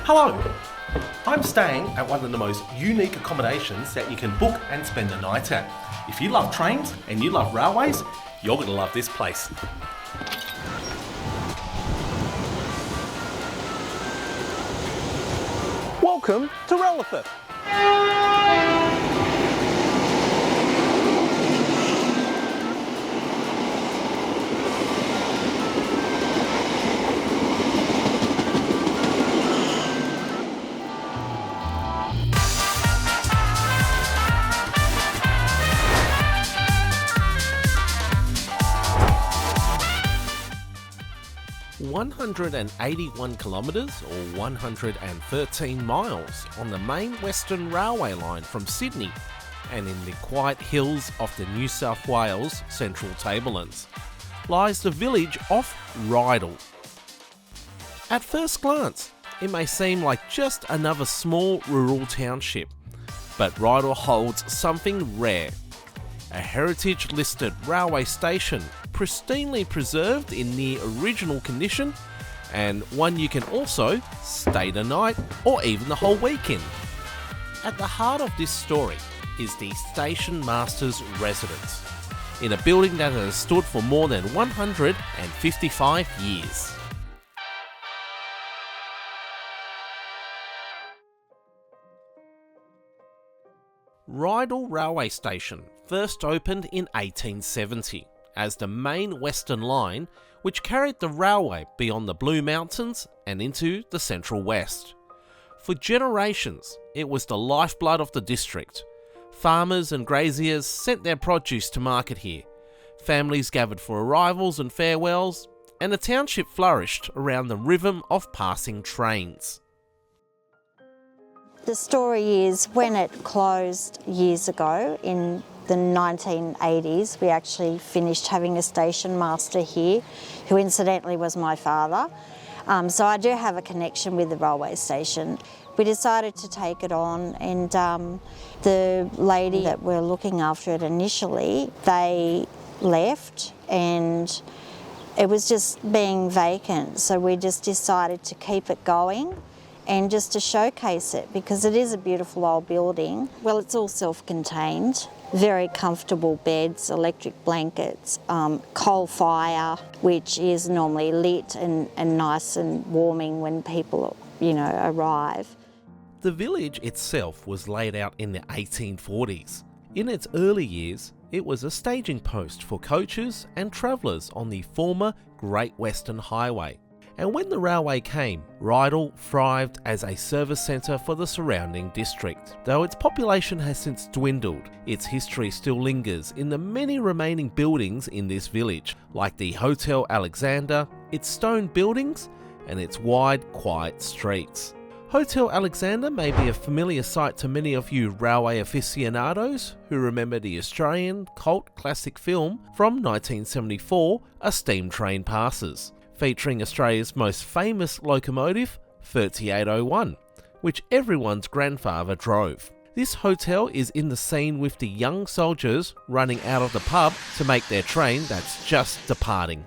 Hello, I'm staying at one of the most unique accommodations that you can book and spend the night at. If you love trains and you love railways, you're going to love this place. Welcome to Rydal. 181 kilometres or 113 miles on the main Western Railway line from Sydney and in the quiet hills of the New South Wales Central Tablelands lies the village of Rydal. At first glance, it may seem like just another small rural township, but Rydal holds something rare. A heritage-listed railway station, pristinely preserved in near original condition, and one you can also stay the night or even the whole weekend. At the heart of this story is the station master's residence, in a building that has stood for more than 155 years. Rydal Railway Station first opened in 1870 as the main Western line which carried the railway beyond the Blue Mountains and into the Central West. For generations, it was the lifeblood of the district. Farmers and graziers sent their produce to market here. Families gathered for arrivals and farewells, and the township flourished around the rhythm of passing trains. The story is when it closed years ago in the 1980s, we actually finished having a station master here, who incidentally was my father. So I do have a connection with the railway station. We decided to take it on, and the lady that were looking after it initially, they left and it was just being vacant. So we just decided to keep it going and just to showcase it, because it is a beautiful old building. Well, it's all self-contained, very comfortable beds, electric blankets, coal fire, which is normally lit and nice and warming when people, arrive. The village itself was laid out in the 1840s. In its early years, it was a staging post for coaches and travellers on the former Great Western Highway. And when the railway came, Rydal thrived as a service centre for the surrounding district. Though its population has since dwindled, its history still lingers in the many remaining buildings in this village, like the Hotel Alexander, its stone buildings, and its wide, quiet streets. Hotel Alexander may be a familiar sight to many of you railway aficionados who remember the Australian cult classic film from 1974, A Steam Train Passes, featuring Australia's most famous locomotive, 3801, which everyone's grandfather drove. This hotel is in the scene with the young soldiers running out of the pub to make their train that's just departing.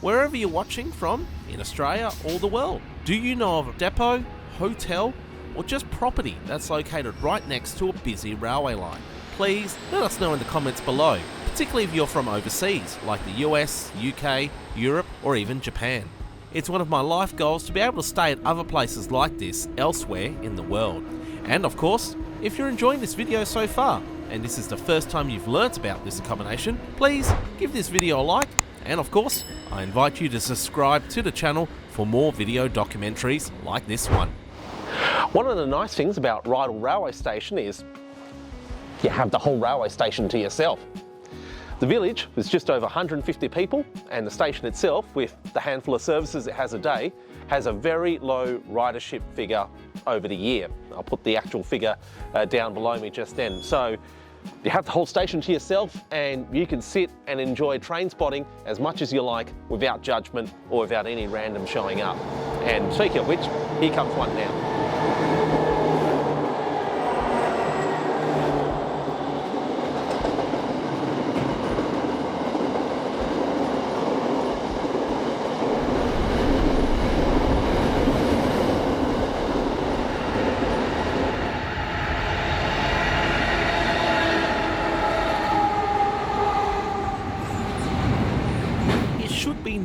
Wherever you're watching from, in Australia or the world, do you know of a depot, hotel, or just property that's located right next to a busy railway line? Please let us know in the comments below, particularly if you're from overseas, like the US, UK, Europe, or even Japan. It's one of my life goals to be able to stay at other places like this elsewhere in the world. And of course, if you're enjoying this video so far, and this is the first time you've learnt about this accommodation, please give this video a like. And of course, I invite you to subscribe to the channel for more video documentaries like this one. One of the nice things about Rydal Railway Station is you have the whole railway station to yourself. The village is just over 150 people, and the station itself, with the handful of services it has a day, has a very low ridership figure over the year. I'll put the actual figure down below me just then. So you have the whole station to yourself, and you can sit and enjoy train spotting as much as you like without judgment or without any random showing up. And speaking of which, here comes one now.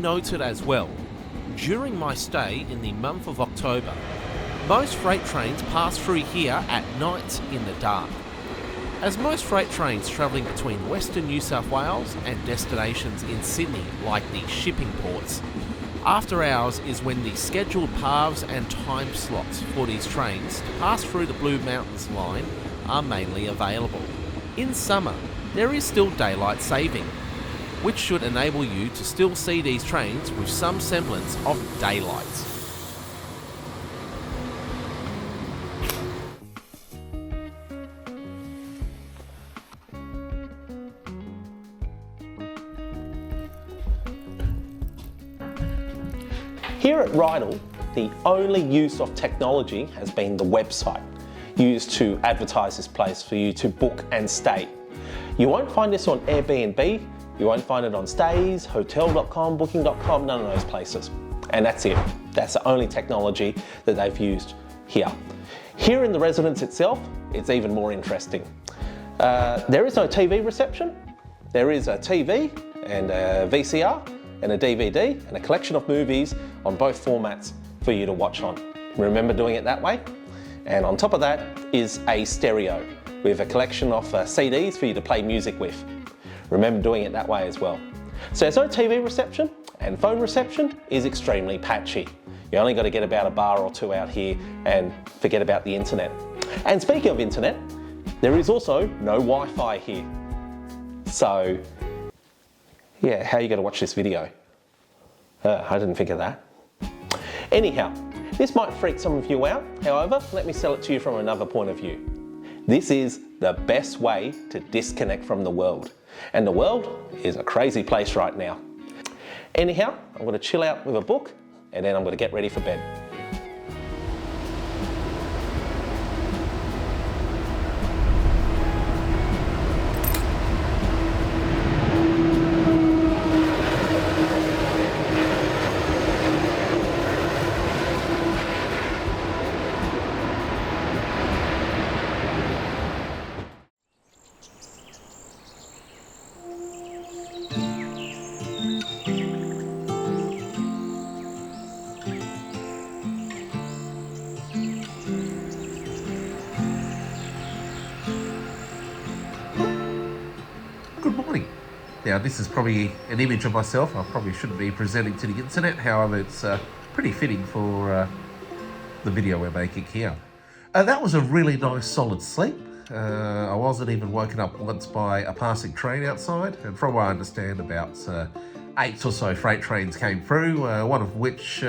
noted as well, during my stay in the month of October, most freight trains pass through here at night in the dark. As most freight trains travelling between Western New South Wales and destinations in Sydney, like the shipping ports, after hours is when the scheduled paths and time slots for these trains to pass through the Blue Mountains line are mainly available. In summer, there is still daylight saving, which should enable you to still see these trains with some semblance of daylight. Here at Rydal, the only use of technology has been the website, used to advertise this place for you to book and stay. You won't find this on Airbnb, you won't find it on Stays, hotel.com, booking.com, none of those places. And that's it. That's the only technology that they've used here. Here in the residence itself, it's even more interesting. There is no TV reception. There is a TV and a VCR and a DVD and a collection of movies on both formats for you to watch on. Remember doing it that way? And on top of that is a stereo with a collection of CDs for you to play music with. Remember doing it that way as well. So there's no TV reception, and phone reception is extremely patchy. You only got to get about a bar or two out here and forget about the internet. And speaking of internet, there is also no Wi-Fi here. So yeah, how are you going to watch this video? I didn't think of that. Anyhow, this might freak some of you out. However, let me sell it to you from another point of view. This is the best way to disconnect from the world. And the world is a crazy place right now. Anyhow, I'm going to chill out with a book and then I'm going to get ready for bed. Good morning. Now this is probably an image of myself I probably shouldn't be presenting to the internet, however it's pretty fitting for the video we're making here. That was a really nice solid sleep. I wasn't even woken up once by a passing train outside, and from what I understand about 8 or so freight trains came through, one of which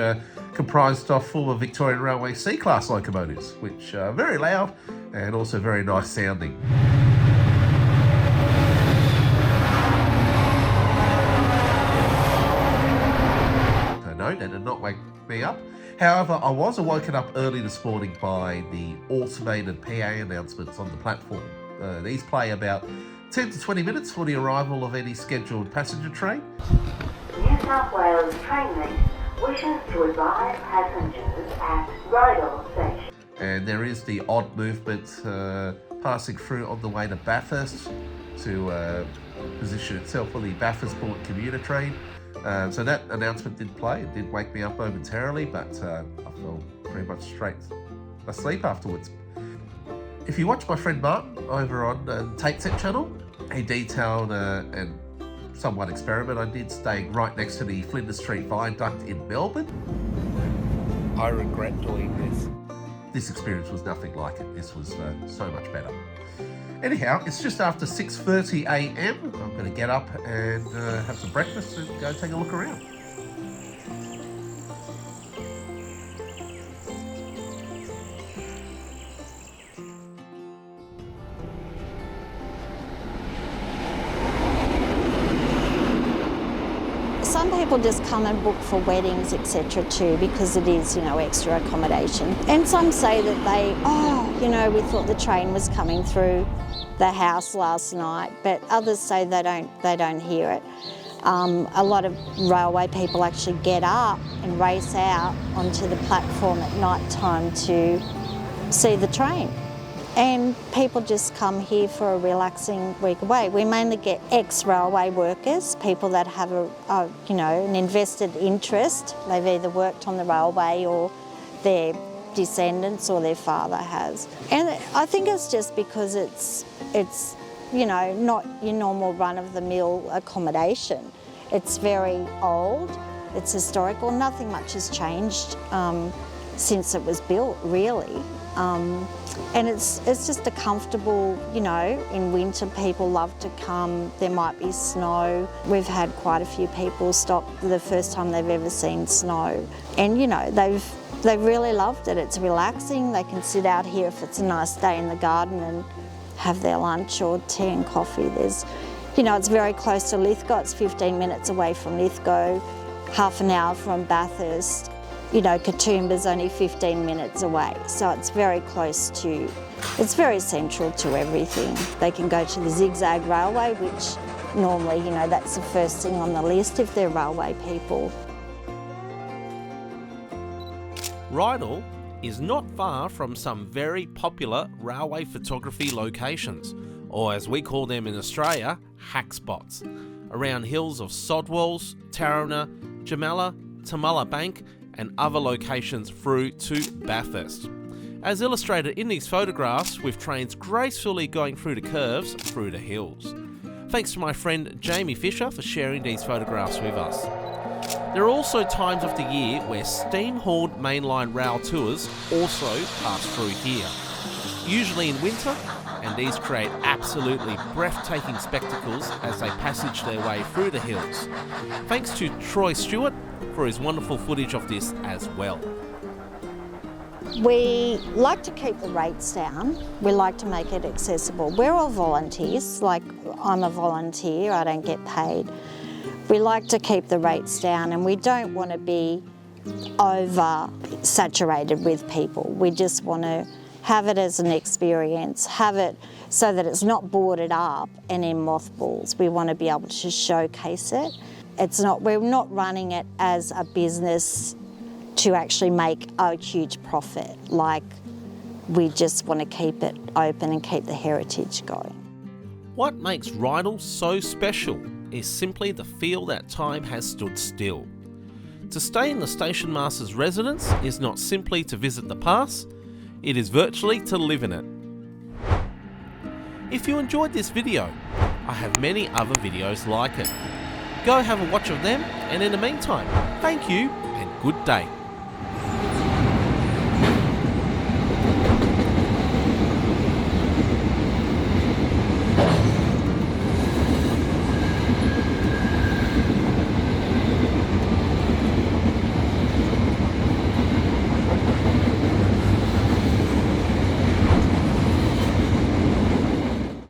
comprised of former Victorian Railway C-class locomotives, which are very loud and also very nice sounding. That did not wake me up. However, I was awoken up early this morning by the automated PA announcements on the platform. These play about 10 to 20 minutes for the arrival of any scheduled passenger train. New South Wales Trainlink wishes to advise passengers at Rydal Station. And there is the odd movement passing through on the way to Bathurst to position itself for the Bathurst Port commuter train. So that announcement did play. It did wake me up momentarily, but I fell pretty much straight asleep afterwards. If you watch my friend Martin over on the Tape Set channel, he detailed and somewhat experiment I did staying right next to the Flinders Street Viaduct in Melbourne. I regret doing this. This experience was nothing like it. This was so much better. Anyhow, it's just after 6:30 a.m. I'm going to get up and have some breakfast and go take a look around. Some people just come and book for weddings, etc. too, because it is, extra accommodation. And some say that we thought the train was coming through the house last night, but others say they don't hear it. A lot of railway people actually get up and race out onto the platform at night time to see the train. And people just come here for a relaxing week away. We mainly get ex-railway workers, people that have an invested interest. They've either worked on the railway or their descendants or their father has. And I think it's just because it's not your normal run-of-the-mill accommodation. It's very old, it's historical, nothing much has changed since it was built, really. And it's just a comfortable, in winter people love to come, there might be snow. We've had quite a few people stop the first time they've ever seen snow. And they've really loved it. It's relaxing. They can sit out here if it's a nice day in the garden and have their lunch or tea and coffee. It's very close to Lithgow. It's 15 minutes away from Lithgow, half an hour from Bathurst. Katoomba's only 15 minutes away, so it's very it's very central to everything. They can go to the Zigzag Railway, which normally, that's the first thing on the list if they're railway people. Rydal is not far from some very popular railway photography locations, or as we call them in Australia, hack spots, around hills of Sodwells, Tarrana, Jamala, Tamala Bank, and other locations through to Bathurst. As illustrated in these photographs, with trains gracefully going through the curves through the hills. Thanks to my friend Jamie Fisher for sharing these photographs with us. There are also times of the year where steam-hauled mainline rail tours also pass through here, usually in winter, and these create absolutely breathtaking spectacles as they passage their way through the hills. Thanks to Troy Stewart for his wonderful footage of this as well. We like to keep the rates down. We like to make it accessible. We're all volunteers, like I'm a volunteer, I don't get paid. We like to keep the rates down and we don't want to be over-saturated with people. We just want to have it as an experience, have it so that it's not boarded up and in mothballs. We want to be able to showcase it. We're not running it as a business to actually make a huge profit. We just want to keep it open and keep the heritage going. What makes Rydal so special is simply the feel that time has stood still. To stay in the station master's residence is not simply to visit the past, it is virtually to live in it. If you enjoyed this video, I have many other videos like it. Go have a watch of them, and in the meantime, thank you and good day.